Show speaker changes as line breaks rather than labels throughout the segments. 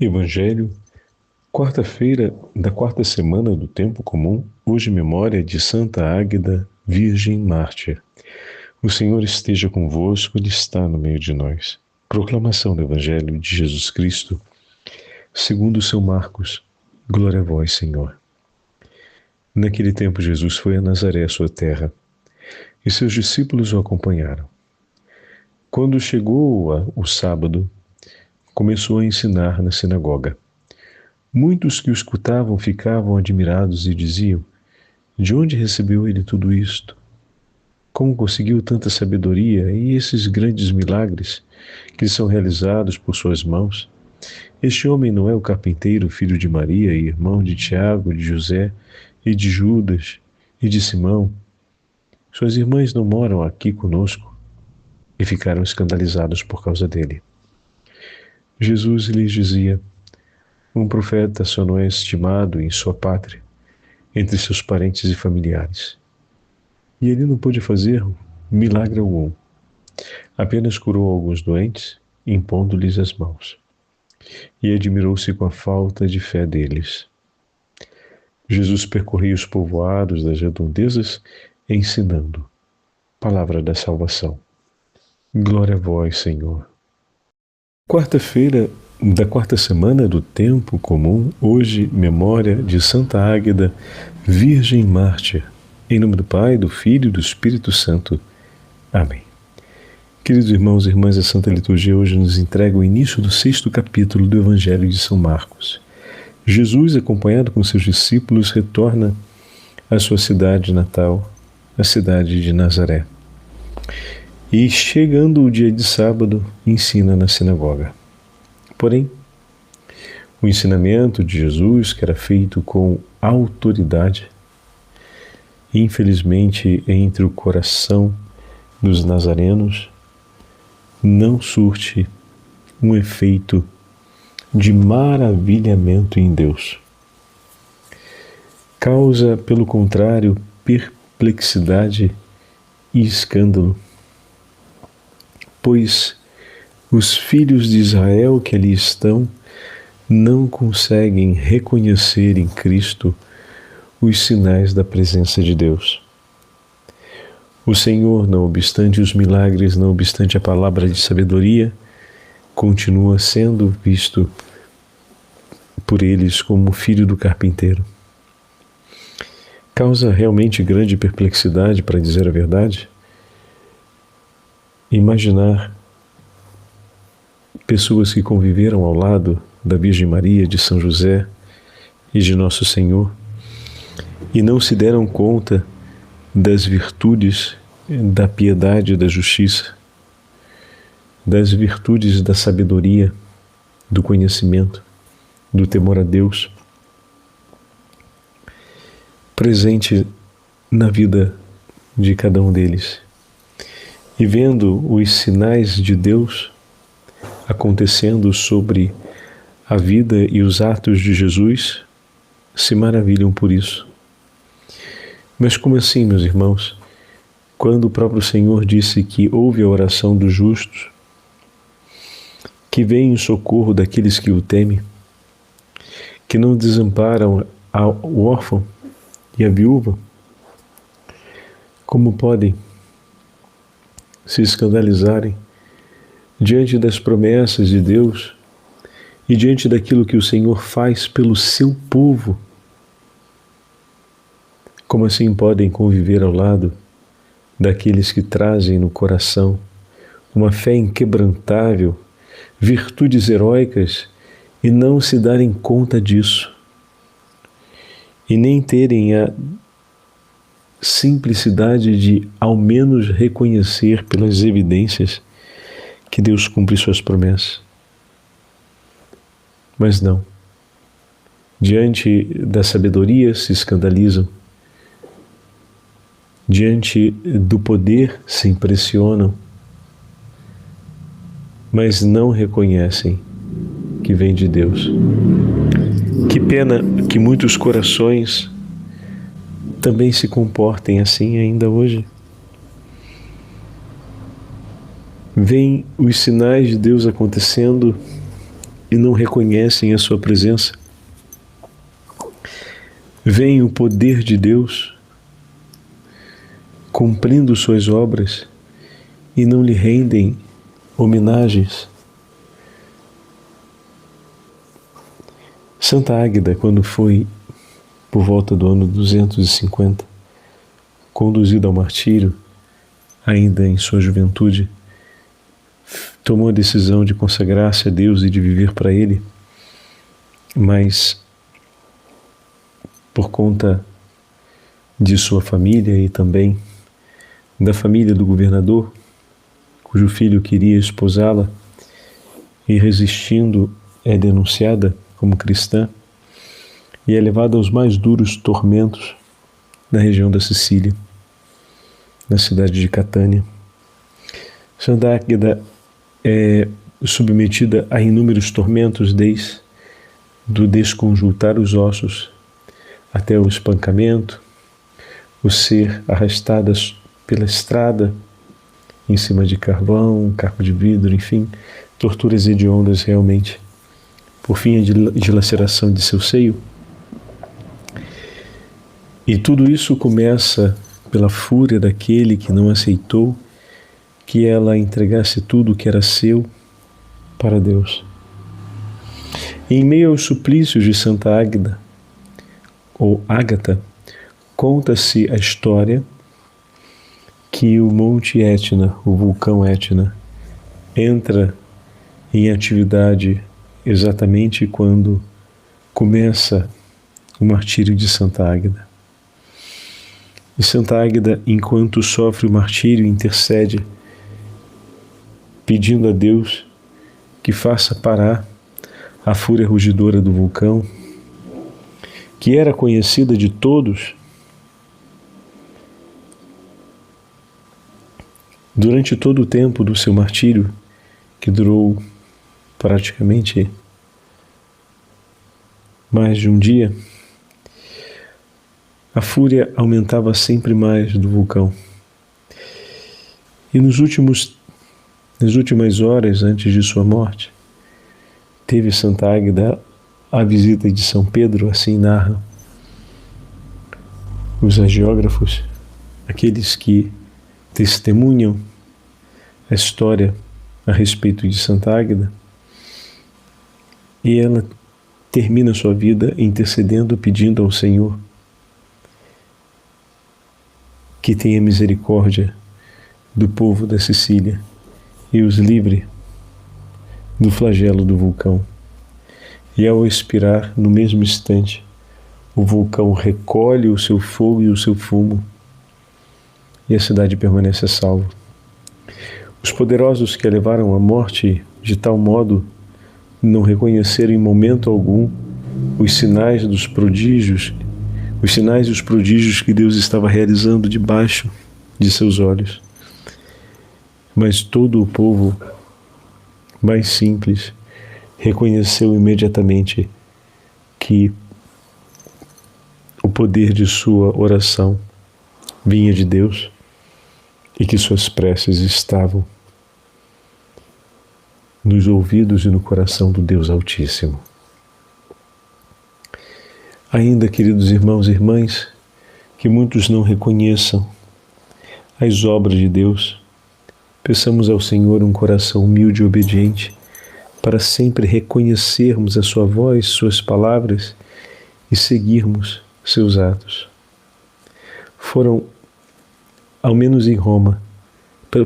Evangelho, quarta-feira da quarta semana do tempo comum, hoje memória de Santa Águeda, Virgem Mártir. O Senhor esteja convosco, Ele está no meio de nós. Proclamação do Evangelho de Jesus Cristo, segundo São Marcos. Glória a vós, Senhor. Naquele tempo Jesus foi a Nazaré, sua terra, e seus discípulos o acompanharam. Quando chegou o sábado, começou a ensinar na sinagoga. Muitos que o escutavam ficavam admirados e diziam: de onde recebeu ele tudo isto? Como conseguiu tanta sabedoria e esses grandes milagres que são realizados por suas mãos? Este homem não é o carpinteiro, filho de Maria, e irmão de Tiago, de José, e de Judas, e de Simão? Suas irmãs não moram aqui conosco? E ficaram escandalizados por causa dele. Jesus lhes dizia: um profeta só não é estimado em sua pátria, entre seus parentes e familiares. E ele não pôde fazer milagre algum. Apenas curou alguns doentes, impondo-lhes as mãos. E admirou-se com a falta de fé deles. Jesus percorria os povoados das redondezas, ensinando. Palavra da salvação. Glória a vós, Senhor. Quarta-feira da quarta semana do tempo comum, hoje memória de Santa Águeda, Virgem Mártir. Em nome do Pai, do Filho e do Espírito Santo. Amém. Queridos irmãos e irmãs, a Santa Liturgia hoje nos entrega o início do 6º capítulo do Evangelho de São Marcos. Jesus, acompanhado com seus discípulos, retorna à sua cidade natal, a cidade de Nazaré. E, chegando o dia de sábado, ensina na sinagoga. Porém, o ensinamento de Jesus, que era feito com autoridade, infelizmente, entre o coração dos nazarenos, não surte um efeito de maravilhamento em Deus. Causa, pelo contrário, perplexidade e escândalo, pois os filhos de Israel que ali estão não conseguem reconhecer em Cristo os sinais da presença de Deus. O Senhor, não obstante os milagres, não obstante a palavra de sabedoria, continua sendo visto por eles como filho do carpinteiro. Causa realmente grande perplexidade, para dizer a verdade, imaginar pessoas que conviveram ao lado da Virgem Maria, de São José e de Nosso Senhor e não se deram conta das virtudes da piedade e da justiça, das virtudes da sabedoria, do conhecimento, do temor a Deus, presente na vida de cada um deles. E vendo os sinais de Deus acontecendo sobre a vida e os atos de Jesus, se maravilham por isso. Mas como assim, meus irmãos? Quando o próprio Senhor disse que ouve a oração dos justos, que vem em socorro daqueles que o temem, que não desamparam o órfão e a viúva, como podem se escandalizarem diante das promessas de Deus e diante daquilo que o Senhor faz pelo seu povo? Como assim podem conviver ao lado daqueles que trazem no coração uma fé inquebrantável, virtudes heróicas, e não se darem conta disso, e nem terem a simplicidade de, ao menos, reconhecer pelas evidências que Deus cumpre suas promessas? Mas não. Diante da sabedoria se escandalizam, diante do poder se impressionam, mas não reconhecem que vem de Deus. Que pena que muitos corações também se comportem assim ainda hoje. Vêm os sinais de Deus acontecendo e não reconhecem a sua presença. Veem o poder de Deus cumprindo suas obras e não lhe rendem homenagens. Santa Águeda, quando foi por volta do ano 250, conduzida ao martírio, ainda em sua juventude, tomou a decisão de consagrar-se a Deus e de viver para Ele, mas por conta de sua família e também da família do governador, cujo filho queria esposá-la, e resistindo é denunciada como cristã e é levada aos mais duros tormentos na região da Sicília, na cidade de Catânia. Santa Águeda é submetida a inúmeros tormentos, desde do desconjuntar os ossos até o espancamento, o ser arrastada pela estrada em cima de carvão, caco de vidro, enfim, torturas hediondas realmente. Por fim, a dilaceração de seu seio. E tudo isso começa pela fúria daquele que não aceitou que ela entregasse tudo o que era seu para Deus. E em meio aos suplícios de Santa Águeda, ou Ágata, conta-se a história que o Monte Etna, o vulcão Etna, entra em atividade exatamente quando começa o martírio de Santa Águeda. E Santa Águeda, enquanto sofre o martírio, intercede, pedindo a Deus que faça parar a fúria rugidora do vulcão, que era conhecida de todos. Durante todo o tempo do seu martírio, que durou praticamente mais de um dia, a fúria aumentava sempre mais do vulcão. E nas últimas horas antes de sua morte, teve Santa Águeda a visita de São Pedro, assim narra os hagiógrafos, aqueles que testemunham a história a respeito de Santa Águeda, e ela termina sua vida intercedendo, pedindo ao Senhor que tenha misericórdia do povo da Sicília e os livre do flagelo do vulcão. E ao expirar, no mesmo instante, o vulcão recolhe o seu fogo e o seu fumo, e a cidade permanece salva. Os poderosos que a levaram à morte de tal modo não reconheceram em momento algum os sinais dos prodígios, os sinais e os prodígios que Deus estava realizando debaixo de seus olhos. Mas todo o povo mais simples reconheceu imediatamente que o poder de sua oração vinha de Deus e que suas preces estavam nos ouvidos e no coração do Deus Altíssimo. Ainda, queridos irmãos e irmãs, que muitos não reconheçam as obras de Deus, peçamos ao Senhor um coração humilde e obediente para sempre reconhecermos a sua voz, suas palavras e seguirmos seus atos. Foram, ao menos em Roma,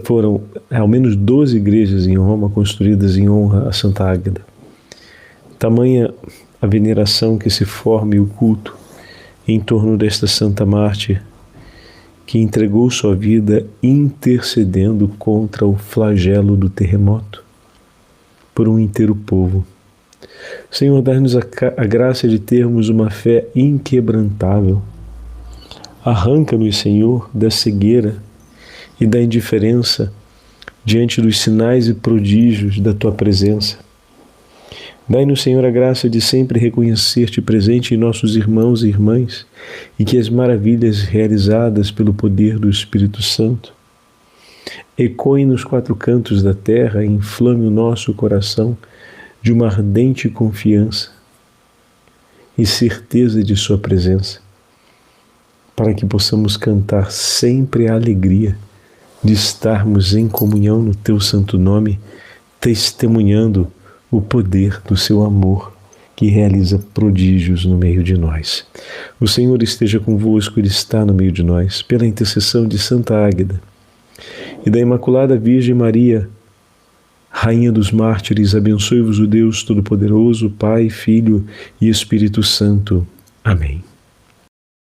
foram ao menos 12 igrejas em Roma construídas em honra a Santa Águeda. Tamanha a veneração que se forma e o culto em torno desta santa mártir, que entregou sua vida intercedendo contra o flagelo do terremoto por um inteiro povo. Senhor, dá-nos a graça de termos uma fé inquebrantável. Arranca-nos, Senhor, da cegueira e da indiferença diante dos sinais e prodígios da Tua presença. Dai-nos, Senhor, a graça de sempre reconhecer-te presente em nossos irmãos e irmãs e que as maravilhas realizadas pelo poder do Espírito Santo ecoem nos quatro cantos da terra e inflame o nosso coração de uma ardente confiança e certeza de sua presença, para que possamos cantar sempre a alegria de estarmos em comunhão no Teu santo nome, testemunhando o poder do Seu amor, que realiza prodígios no meio de nós. O Senhor esteja convosco, Ele está no meio de nós, pela intercessão de Santa Águeda e da Imaculada Virgem Maria, Rainha dos Mártires, abençoe-vos o Deus Todo-Poderoso, Pai, Filho e Espírito Santo. Amém.